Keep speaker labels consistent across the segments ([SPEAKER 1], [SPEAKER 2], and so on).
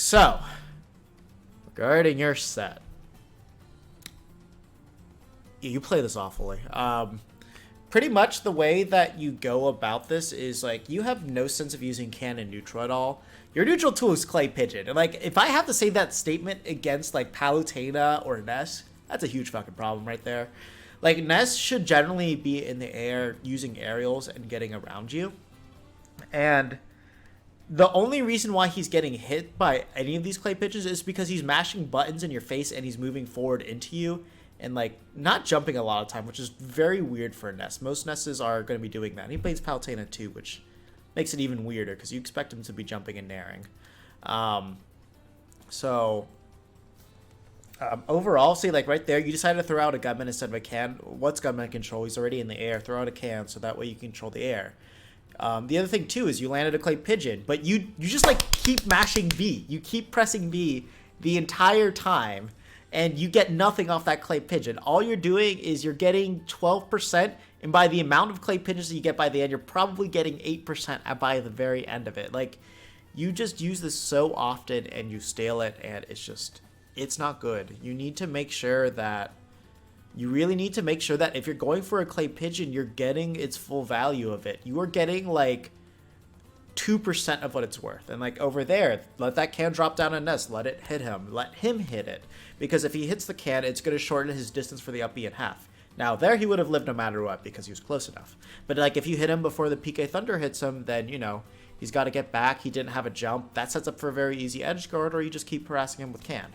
[SPEAKER 1] So, regarding your set, you play this awfully. Pretty much the way that you go about this is like you have no sense of using can and neutral at all. Your neutral tool is Clay Pigeon, and like if I have to say that statement against like Palutena or Ness, that's a huge fucking problem right there. Like Ness should generally be in the air using aerials and getting around you, and the only reason why he's getting hit by any of these clay pigeons is because he's mashing buttons in your face and he's moving forward into you and like not jumping a lot of time, which is very weird for a Ness. Most Nesses are going to be doing that. And he plays Palutena too, which makes it even weirder because you expect him to be jumping and naring. Overall, see, like right there, you decided to throw out a gunman instead of a can. What's gunman control? He's already in the air. Throw out a can so that way you control the air. The other thing too is you landed a clay pigeon, but you just like keep mashing B. You keep pressing B the entire time, and you get nothing off that clay pigeon. All you're doing is you're getting 12%, and by the amount of clay pigeons that you get by the end, you're probably getting 8% by the very end of it. Like, you just use this so often, and you stale it, and it's not good. You need to make sure that you really need to make sure that if you're going for a clay pigeon, you're getting its full value of it. You are getting like 2% of what it's worth. And like over there, let that can drop down a nest. Let it hit him. Let him hit it. Because if he hits the can, it's going to shorten his distance for the up B in half. Now there he would have lived no matter what because he was close enough. But like if you hit him before the PK Thunder hits him, then you know, he's got to get back. He didn't have a jump. That sets up for a very easy edge guard, or you just keep harassing him with can.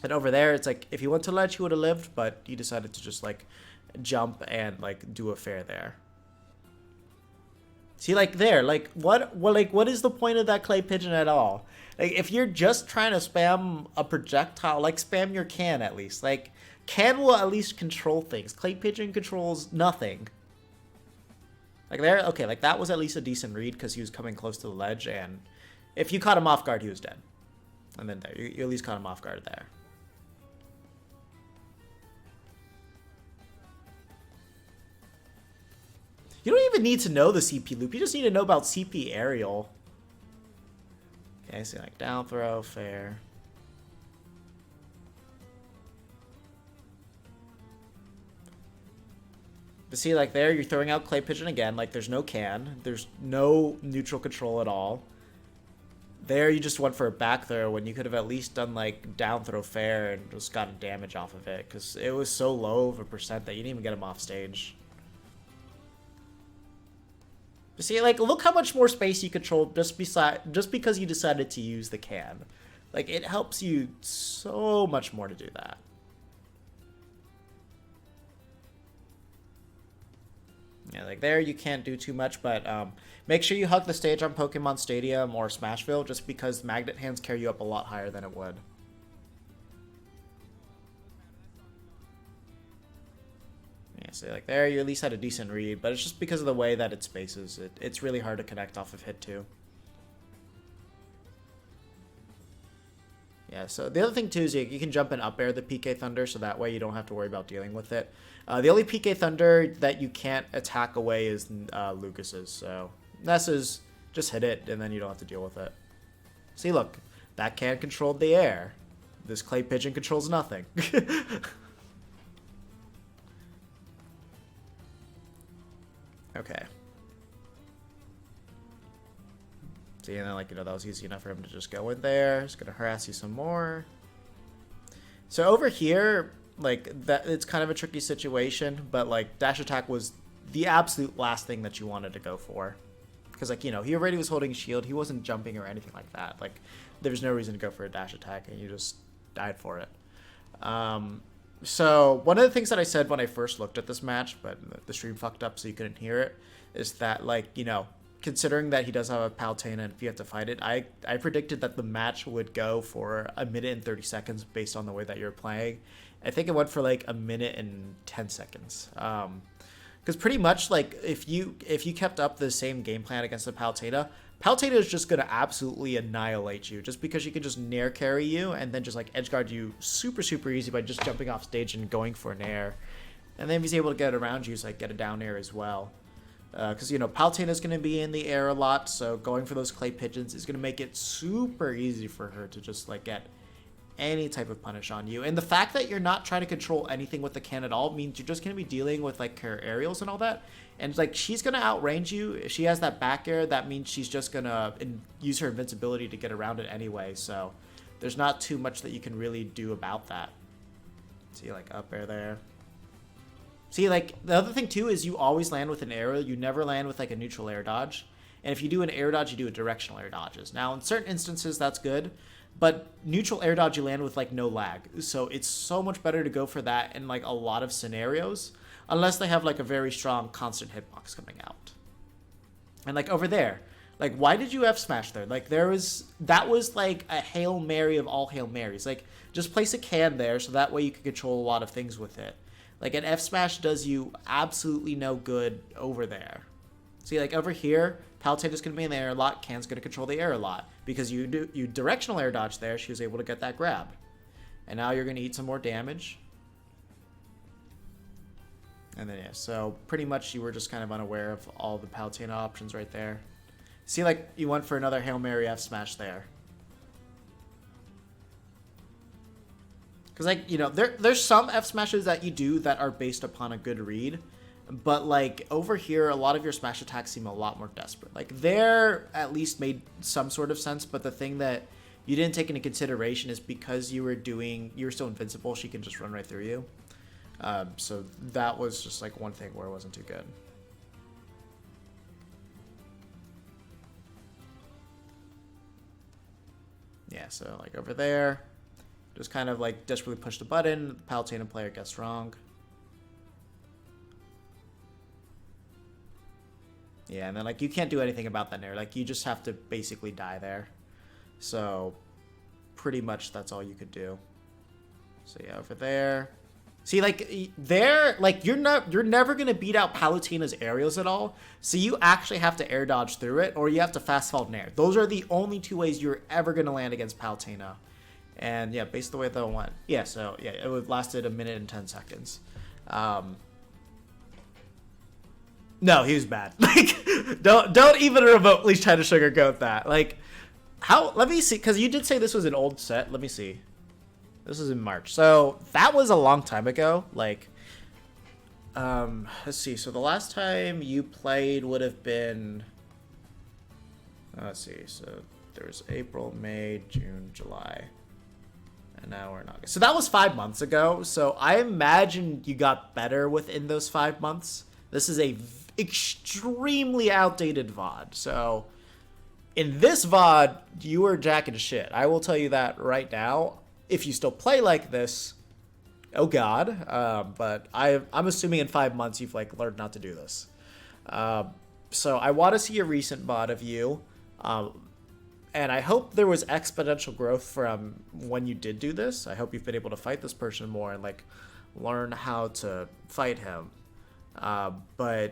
[SPEAKER 1] And over there, it's like, if he went to ledge, he would have lived, but he decided to just, like, jump and, like, do a fair there. See, like, there, like, what is the point of that clay pigeon at all? Like, if you're just trying to spam a projectile, like, spam your can, at least. Like, can will at least control things. Clay pigeon controls nothing. Like, there, okay, like, that was at least a decent read, because he was coming close to the ledge, and if you caught him off guard, he was dead. And then there, you at least caught him off guard there. You don't even need to know the CP loop. You just need to know about CP aerial. Okay, so like down throw, fair. But see, like there, you're throwing out clay pigeon again. Like there's no can. There's no neutral control at all. There, you just went for a back throw when you could have at least done like down throw fair and just gotten damage off of it. Because it was so low of a percent that you didn't even get him off stage. But see, like, look how much more space you control just because you decided to use the can. Like, it helps you so much more to do that. Yeah, like, there you can't do too much, but make sure you hug the stage on Pokemon Stadium or Smashville just because Magnet Hands carry you up a lot higher than it would. So like there, you at least had a decent read, but it's just because of the way that it spaces. It's really hard to connect off of hit too. Yeah, so the other thing too is you can jump and up air the PK Thunder, so that way you don't have to worry about dealing with it. The only PK Thunder that you can't attack away is Lucas's, so Ness's, just hit it and then you don't have to deal with it. See, look, that can controlled the air. This clay pigeon controls nothing. Okay. See, and then, like, you know, that was easy enough for him to just go in there. It's gonna harass you some more. So over here, like, that it's kind of a tricky situation, but, like, dash attack was the absolute last thing that you wanted to go for. Because, like, you know, he already was holding shield. He wasn't jumping or anything like that. Like, there's no reason to go for a dash attack, and you just died for it. So, one of the things that I said when I first looked at this match, but the stream fucked up so you couldn't hear it, is that, like, you know, considering that he does have a Palutena and if you have to fight it, I predicted that the match would go for 1 minute and 30 seconds based on the way that you're playing. I think it went for, like, 1 minute and 10 seconds. Because pretty much, like, if you kept up the same game plan against the Palutena is just going to absolutely annihilate you just because she can just nair carry you and then just, like, edge guard you super, super easy by just jumping off stage and going for an air. And then if he's able to get around you, so, like, get a down air as well. Because, you know, Palutena is going to be in the air a lot, so going for those clay pigeons is going to make it super easy for her to just, like, get any type of punish on you. And the fact that you're not trying to control anything with the can at all means you're just going to be dealing with, like, her aerials and all that. And, like, she's going to outrange you. If she has that back air, that means she's just going to use her invincibility to get around it anyway. So there's not too much that you can really do about that. See, like, up air there. See, like, the other thing, too, is you always land with an aerial. You never land with, like, a neutral air dodge. And if you do an air dodge, you do a directional air dodges. Now, in certain instances, that's good. But neutral air dodge, you land with, like, no lag. So it's so much better to go for that in, like, a lot of scenarios. Unless they have, like, a very strong constant hitbox coming out. And, like, over there. Like, why did you F smash there? Like, that was, like, a Hail Mary of all Hail Marys. Like, just place a can there so that way you can control a lot of things with it. Like, an F smash does you absolutely no good over there. See, like, over here, Palutena's going to be in the air a lot, Can's going to control the air a lot. Because you directional air dodge there, she was able to get that grab. And now you're going to eat some more damage. And then, yeah, so pretty much you were just kind of unaware of all the Palutena options right there. See, like, you went for another Hail Mary F smash there. Because, like, you know, there's some F smashes that you do that are based upon a good read. But, like, over here, a lot of your smash attacks seem a lot more desperate. Like, they're at least made some sort of sense. But the thing that you didn't take into consideration is because you were still invincible, she can just run right through you. So that was just, like, one thing where it wasn't too good. Yeah, so, like, over there. Just kind of, like, desperately push the button. The Palutena player gets wrong. Yeah, and then, like, you can't do anything about that air. Like, you just have to basically die there. So, pretty much that's all you could do. So, yeah, over there. See, like, there, like, you're never going to beat out Palutena's aerials at all. So, you actually have to air dodge through it, or you have to fast fall in air. Those are the only two ways you're ever going to land against Palutena. And yeah, based on the way that went. Yeah, so yeah, it would lasted 1 minute and 10 seconds. No, he was bad. Like, don't even remotely try to sugarcoat that. Like, let me see, because you did say this was an old set. Let me see. This was in March. So that was a long time ago. Like, let's see. So the last time you played would have been, let's see. So there was April, May, June, July. And now we're in August. So that was 5 months ago. So I imagine you got better within those 5 months. This is a extremely outdated VOD. So in this VOD, you were jacking shit. I will tell you that right now. If you still play like this, oh god. But I'm assuming in 5 months you've, like, learned not to do this. So I want to see a recent VOD of you. And I hope there was exponential growth from when you did do this. I hope you've been able to fight this person more and, like, learn how to fight him. But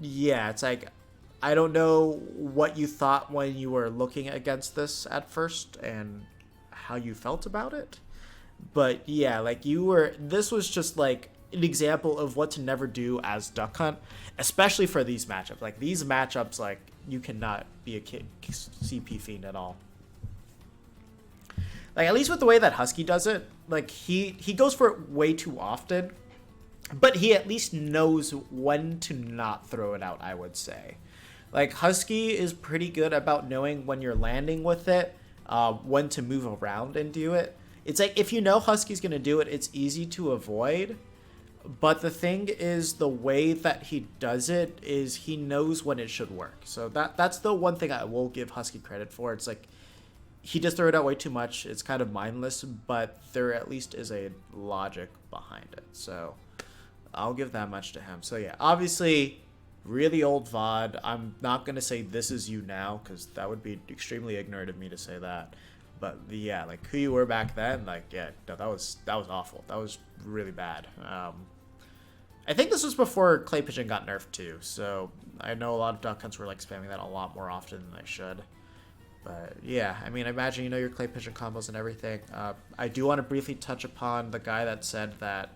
[SPEAKER 1] yeah, it's like, I don't know what you thought when you were looking against this at first and how you felt about it. But yeah, like, this was just, like, an example of what to never do as Duck Hunt, especially for these matchups. Like, these matchups, like, you cannot be a CP fiend at all. Like, at least with the way that Husky does it, like, he goes for it way too often, but he at least knows when to not throw it out, I would say. Like, Husky is pretty good about knowing when you're landing with it, when to move around and do it. It's like, if you know Husky's going to do it, it's easy to avoid. But the thing is, the way that he does it is he knows when it should work. So that's the one thing I will give Husky credit for. It's like, he just threw it out way too much. It's kind of mindless, but there at least is a logic behind it. So I'll give that much to him. So yeah, obviously, really old VOD. I'm not going to say this is you now, because that would be extremely ignorant of me to say that. But yeah, like, who you were back then, like, yeah, no, that was awful. That was really bad. I think this was before Clay Pigeon got nerfed too, so I know a lot of Duck Hunts were, like, spamming that a lot more often than they should. But yeah, I mean, I imagine you know your Clay Pigeon combos and everything. I do want to briefly touch upon the guy that said that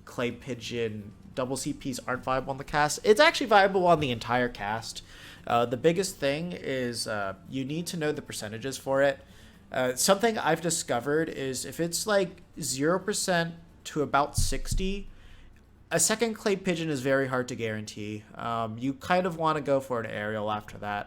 [SPEAKER 1] Clay Pigeon double CPs aren't viable on the cast. It's actually viable on the entire cast. The biggest thing is you need to know the percentages for it. Something I've discovered is if it's like 0% to about 60, a second clay pigeon is very hard to guarantee. You kind of want to go for an aerial after that.